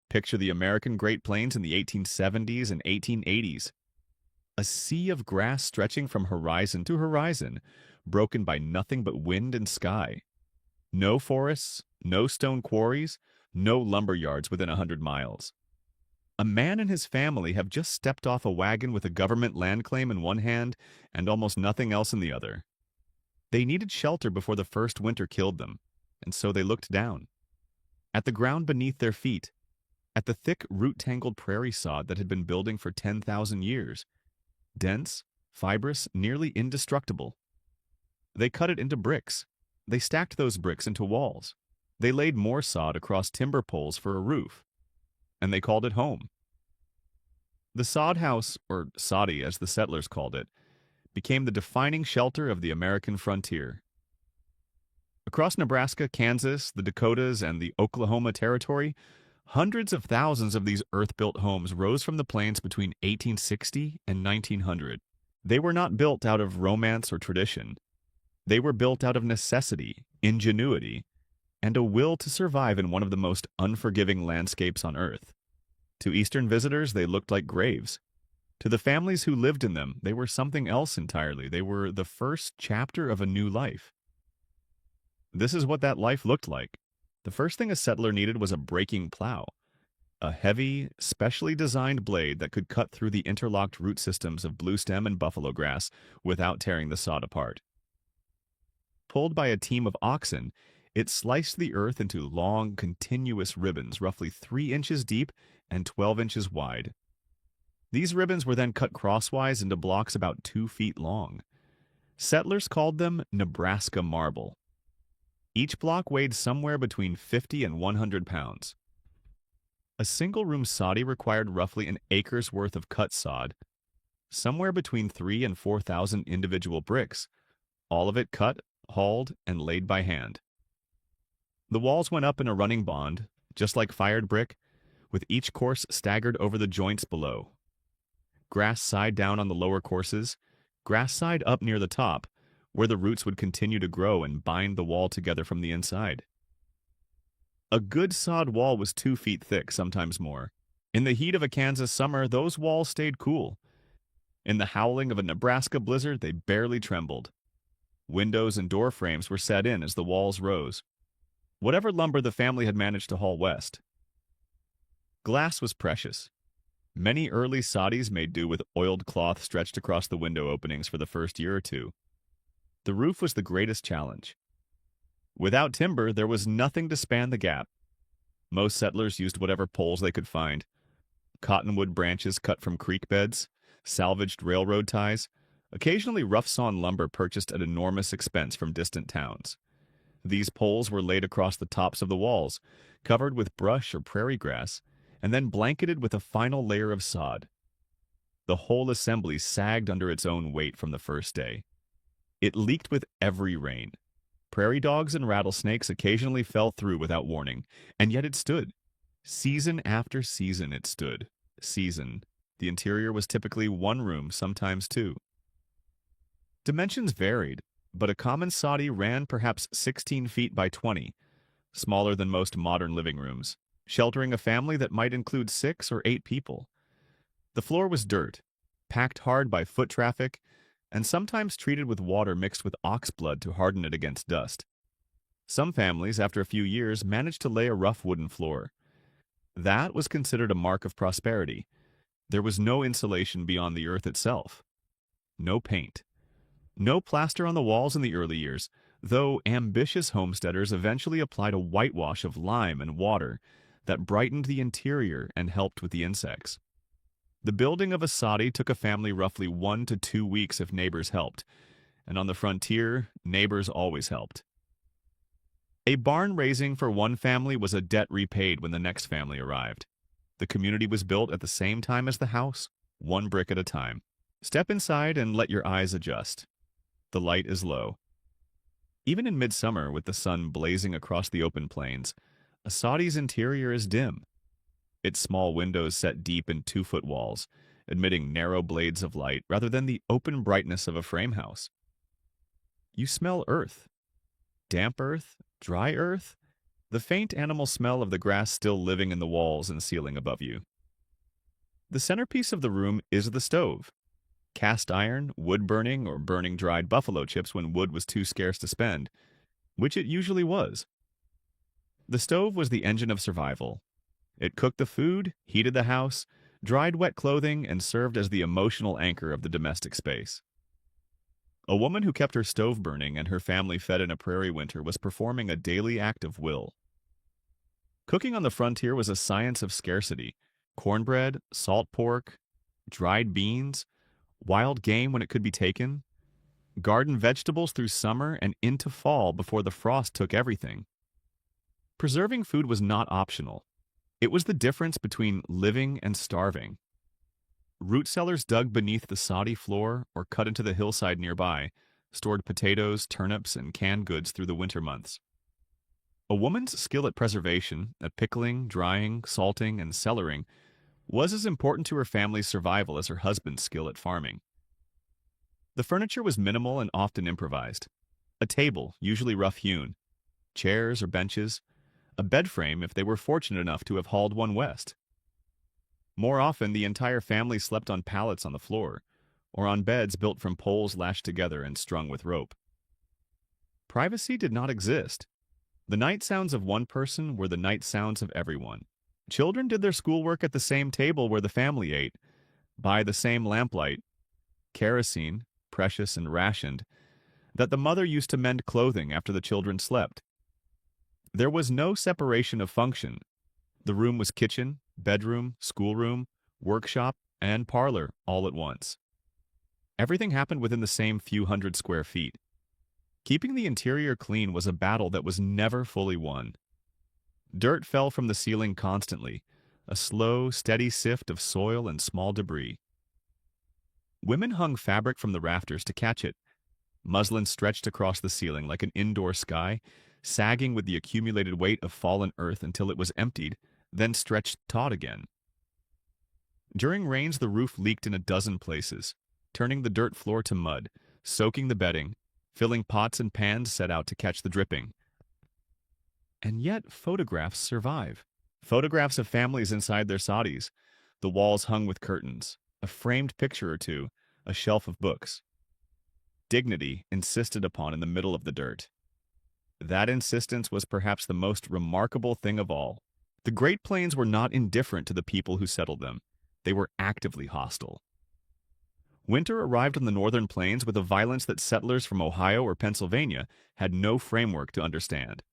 Picture the American Great Plains in the 1870s and 1880s. A sea of grass stretching from horizon to horizon, broken by nothing but wind and sky. No forests, no stone quarries, no lumber yards within 100 miles. A man and his family have just stepped off a wagon with a government land claim in one hand and almost nothing else in the other. They needed shelter before the first winter killed them, and so they looked down. At the ground beneath their feet, at the thick root-tangled prairie sod that had been building for 10,000 years. Dense, fibrous, nearly indestructible. They cut it into bricks. They stacked those bricks into walls. They laid more sod across timber poles for a roof. And they called it home. The sod house, or soddy as the settlers called it, became the defining shelter of the American frontier. Across Nebraska, Kansas, the Dakotas, and the Oklahoma Territory, hundreds of thousands of these earth-built homes rose from the plains between 1860 and 1900. They were not built out of romance or tradition. They were built out of necessity, ingenuity, and a will to survive in one of the most unforgiving landscapes on Earth. To Eastern visitors, they looked like graves. To the families who lived in them, they were something else entirely. They were the first chapter of a new life. This is what that life looked like. The first thing a settler needed was a breaking plow, a heavy, specially designed blade that could cut through the interlocked root systems of bluestem and buffalo grass without tearing the sod apart. Pulled by a team of oxen, it sliced the earth into long, continuous ribbons roughly 3 inches deep and 12 inches wide. These ribbons were then cut crosswise into blocks about 2 feet long. Settlers called them Nebraska marble. Each block weighed somewhere between 50 and 100 pounds. A single-room soddy required roughly an acre's worth of cut sod, somewhere between 3,000 and 4,000 individual bricks, all of it cut, hauled, and laid by hand. The walls went up in a running bond, just like fired brick, with each course staggered over the joints below. Grass side down on the lower courses, grass side up near the top, where the roots would continue to grow and bind the wall together from the inside. A good sod wall was 2 feet thick, sometimes more. In the heat of a Kansas summer, those walls stayed cool. In the howling of a Nebraska blizzard, they barely trembled. Windows and door frames were set in as the walls rose. Whatever lumber the family had managed to haul west. Glass was precious. Many early soddies made do with oiled cloth stretched across the window openings for the first year or two. The roof was the greatest challenge. Without timber, there was nothing to span the gap. Most settlers used whatever poles they could find. Cottonwood branches cut from creek beds, salvaged railroad ties, occasionally rough-sawn lumber purchased at enormous expense from distant towns. These poles were laid across the tops of the walls, covered with brush or prairie grass, and then blanketed with a final layer of sod. The whole assembly sagged under its own weight from the first day. It leaked with every rain. Prairie dogs and rattlesnakes occasionally fell through without warning, and yet it stood. Season after season it stood. Season. The interior was typically 1 room, sometimes 2. Dimensions varied, but a common soddy ran perhaps 16 feet by 20, smaller than most modern living rooms, sheltering a family that might include 6 or 8 people. The floor was dirt, packed hard by foot traffic, and sometimes treated with water mixed with ox blood to harden it against dust. Some families, after a few years, managed to lay a rough wooden floor. That was considered a mark of prosperity. There was no insulation beyond the earth itself. No paint. No plaster on the walls in the early years, though ambitious homesteaders eventually applied a whitewash of lime and water that brightened the interior and helped with the insects. The building of a soddy took a family roughly 1 to 2 weeks if neighbors helped, and on the frontier, neighbors always helped. A barn raising for one family was a debt repaid when the next family arrived. The community was built at the same time as the house, 1 brick at a time. Step inside and let your eyes adjust. The light is low. Even in midsummer, with the sun blazing across the open plains, a soddy's interior is dim. Its small windows set deep in 2-foot walls, admitting narrow blades of light rather than the open brightness of a frame house. You smell earth. Damp earth, dry earth, the faint animal smell of the grass still living in the walls and ceiling above you. The centerpiece of the room is the stove. Cast iron, wood burning, or burning dried buffalo chips when wood was too scarce to spend, which it usually was. The stove was the engine of survival. It cooked the food, heated the house, dried wet clothing, and served as the emotional anchor of the domestic space. A woman who kept her stove burning and her family fed in a prairie winter was performing a daily act of will. Cooking on the frontier was a science of scarcity. Cornbread, salt pork, dried beans, wild game when it could be taken, garden vegetables through summer and into fall before the frost took everything. Preserving food was not optional. It was the difference between living and starving. Root cellars dug beneath the soddy floor or cut into the hillside nearby stored potatoes, turnips, and canned goods through the winter months. A woman's skill at preservation, at pickling, drying, salting, and cellaring, was as important to her family's survival as her husband's skill at farming. The furniture was minimal and often improvised. A table, usually rough-hewn, chairs or benches, a bed frame if they were fortunate enough to have hauled one west. More often, the entire family slept on pallets on the floor, or on beds built from poles lashed together and strung with rope. Privacy did not exist. The night sounds of one person were the night sounds of everyone. Children did their schoolwork at the same table where the family ate, by the same lamplight, kerosene, precious and rationed, that the mother used to mend clothing after the children slept. There was no separation of function. The room was kitchen, bedroom, schoolroom, workshop, and parlor all at once. Everything happened within the same few hundred square feet. Keeping the interior clean was a battle that was never fully won. Dirt fell from the ceiling constantly, a slow, steady sift of soil and small debris. Women hung fabric from the rafters to catch it. Muslin stretched across the ceiling like an indoor sky, sagging with the accumulated weight of fallen earth until it was emptied, then stretched taut again. During rains, the roof leaked in a dozen places, turning the dirt floor to mud, soaking the bedding, filling pots and pans set out to catch the dripping. And yet photographs survive. Photographs of families inside their sadis, the walls hung with curtains, a framed picture or two, a shelf of books. Dignity insisted upon in the middle of the dirt. That insistence was perhaps the most remarkable thing of all. The Great Plains were not indifferent to the people who settled them. They were actively hostile. Winter arrived on the northern plains with a violence that settlers from Ohio or Pennsylvania had no framework to understand.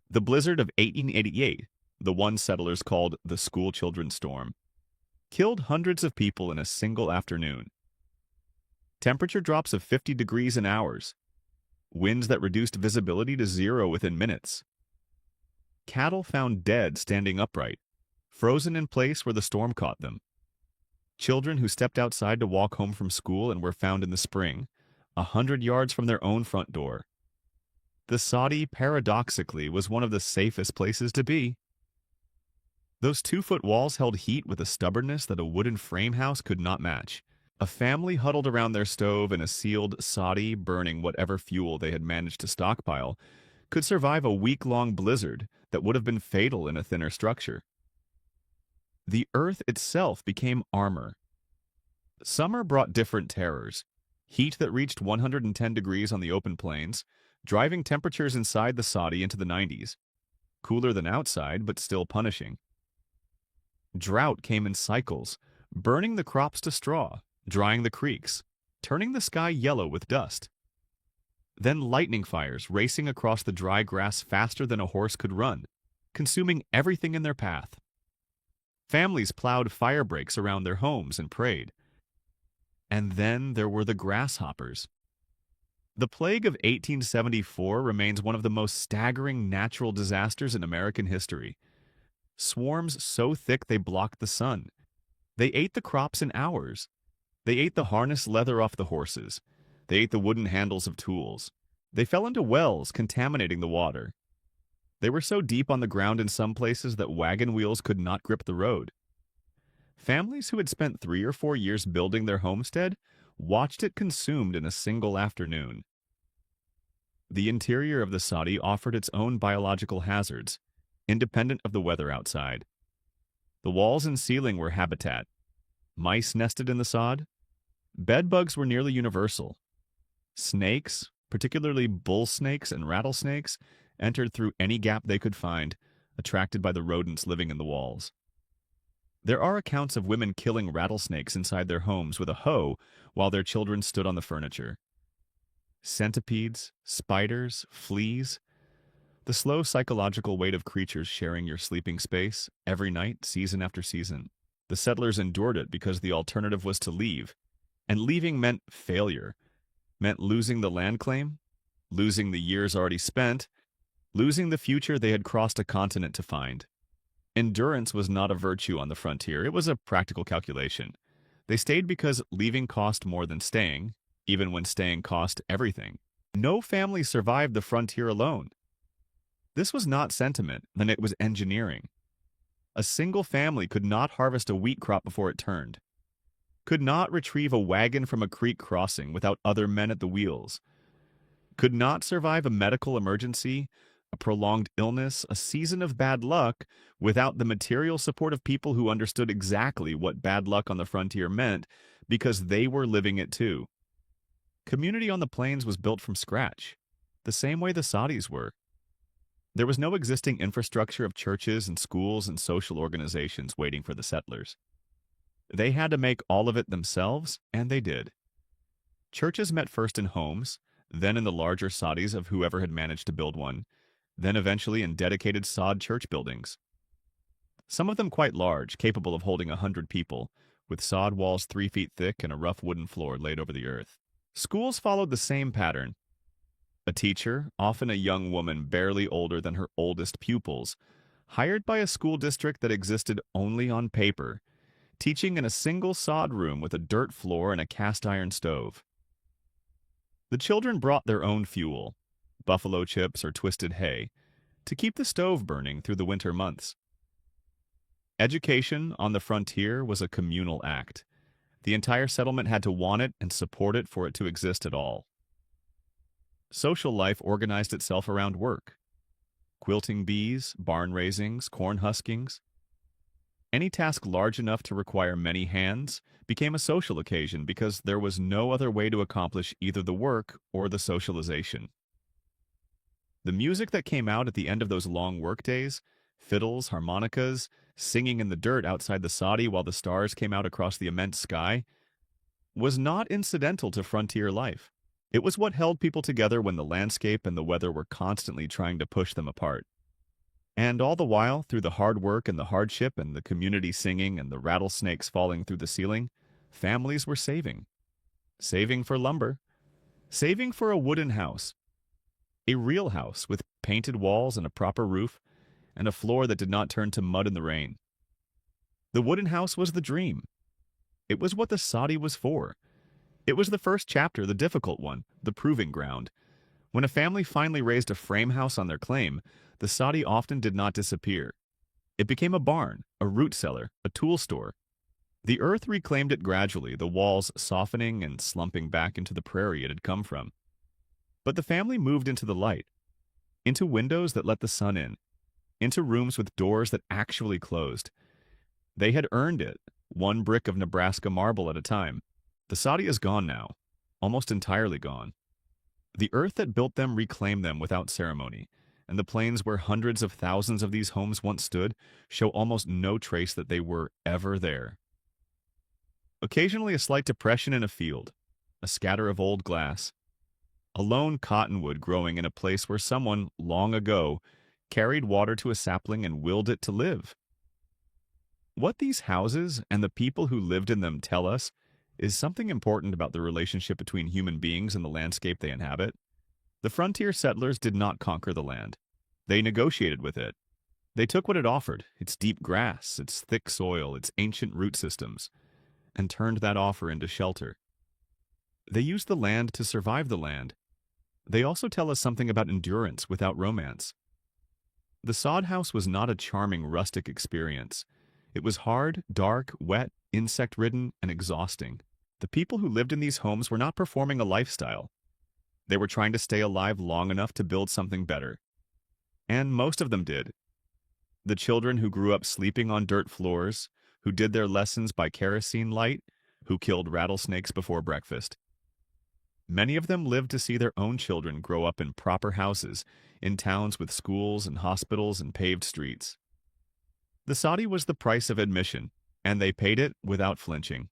The blizzard of 1888, the one settlers called the School Children's Storm, killed hundreds of people in a single afternoon. Temperature drops of 50 degrees in hours, winds that reduced visibility to zero within minutes. Cattle found dead standing upright, frozen in place where the storm caught them. Children who stepped outside to walk home from school and were found in the spring, 100 yards from their own front door. The Sadi, paradoxically, was one of the safest places to be. Those 2-foot walls held heat with a stubbornness that a wooden frame house could not match. A family huddled around their stove in a sealed Sadi, burning whatever fuel they had managed to stockpile, could survive a week-long blizzard that would have been fatal in a thinner structure. The earth itself became armor. Summer brought different terrors. Heat that reached 110 degrees on the open plains, driving temperatures inside the Sadi into the 90s. Cooler than outside, but still punishing. Drought came in cycles, burning the crops to straw, drying the creeks, turning the sky yellow with dust. Then lightning fires racing across the dry grass faster than a horse could run, consuming everything in their path. Families plowed fire breaks around their homes and prayed. And then there were the grasshoppers. The plague of 1874 remains one of the most staggering natural disasters in American history. Swarms so thick they blocked the sun. They ate the crops in hours. They ate the harness leather off the horses. They ate the wooden handles of tools. They fell into wells, contaminating the water. They were so deep on the ground in some places that wagon wheels could not grip the road. Families who had spent 3 or 4 years building their homestead watched it consumed in a single afternoon. The interior of the soddy offered its own biological hazards, independent of the weather outside. The walls and ceiling were habitat. Mice nested in the sod. Bedbugs were nearly universal. Snakes, particularly bull snakes and rattlesnakes, entered through any gap they could find, attracted by the rodents living in the walls. There are accounts of women killing rattlesnakes inside their homes with a hoe while their children stood on the furniture. Centipedes, spiders, fleas, the slow psychological weight of creatures sharing your sleeping space every night, season after season. The settlers endured it because the alternative was to leave, and leaving meant failure, meant losing the land claim, losing the years already spent, losing the future they had crossed a continent to find. Endurance was not a virtue on the frontier, it was a practical calculation. They stayed because leaving cost more than staying, even when staying cost everything. No family survived the frontier alone. This was not sentiment, and it was engineering. A single family could not harvest a wheat crop before it turned, could not retrieve a wagon from a creek crossing without other men at the wheels, could not survive a medical emergency, a prolonged illness, a season of bad luck without the material support of people who understood exactly what bad luck on the frontier meant because they were living it too. Community on the plains was built from scratch, the same way the Saudis were. There was no existing infrastructure of churches and schools and social organizations waiting for the settlers. They had to make all of it themselves, and they did. Churches met first in homes, then in the larger Saudis of whoever had managed to build one, then eventually in dedicated sod church buildings. Some of them quite large, capable of holding 100 people, with sod walls 3 feet thick and a rough wooden floor laid over the earth. Schools followed the same pattern. A teacher, often a young woman barely older than her oldest pupils, hired by a school district that existed only on paper, teaching in a single sod room with a dirt floor and a cast-iron stove. The children brought their own fuel, buffalo chips or twisted hay, to keep the stove burning through the winter months. Education on the frontier was a communal act. The entire settlement had to want it and support it for it to exist at all. Social life organized itself around work. Quilting bees, barn raisings, corn huskings. Any task large enough to require many hands became a social occasion because there was no other way to accomplish either the work or the socialization. The music that came out at the end of those long workdays, fiddles, harmonicas, singing in the dirt outside the soddy while the stars came out across the immense sky, was not incidental to frontier life. It was what held people together when the landscape and the weather were constantly trying to push them apart. And all the while, through the hard work and the hardship and the community singing and the rattlesnakes falling through the ceiling, families were saving. Saving for lumber. Saving for a wooden house. A real house with painted walls and a proper roof, and a floor that did not turn to mud in the rain. The wooden house was the dream. It was what the soddy was for. It was the first chapter, the difficult one, the proving ground. When a family finally raised a frame house on their claim, the soddy often did not disappear. It became a barn, a root cellar, a tool store. The earth reclaimed it gradually, the walls softening and slumping back into the prairie it had come from. But the family moved into the light, into windows that let the sun in, into rooms with doors that actually closed. They had earned it, one brick of Nebraska marble at a time. The soddy is gone now, almost entirely gone. The earth that built them reclaimed them without ceremony, and the plains where hundreds of thousands of these homes once stood show almost no trace that they were ever there. Occasionally a slight depression in a field, a scatter of old glass, a lone cottonwood growing in a place where someone, long ago, carried water to a sapling and willed it to live. What these houses and the people who lived in them tell us is something important about the relationship between human beings and the landscape they inhabit. The frontier settlers did not conquer the land. They negotiated with it. They took what it offered, its deep grass, its thick soil, its ancient root systems, and turned that offer into shelter. They used the land to survive the land. They also tell us something about endurance without romance. The sod house was not a charming rustic experience. It was hard, dark, wet, insect-ridden, and exhausting. The people who lived in these homes were not performing a lifestyle. They were trying to stay alive long enough to build something better. And most of them did. The children who grew up sleeping on dirt floors, who did their lessons by kerosene light, who killed rattlesnakes before breakfast. Many of them lived to see their own children grow up in proper houses, in towns with schools and hospitals and paved streets. The Saudi was the price of admission, and they paid it without flinching.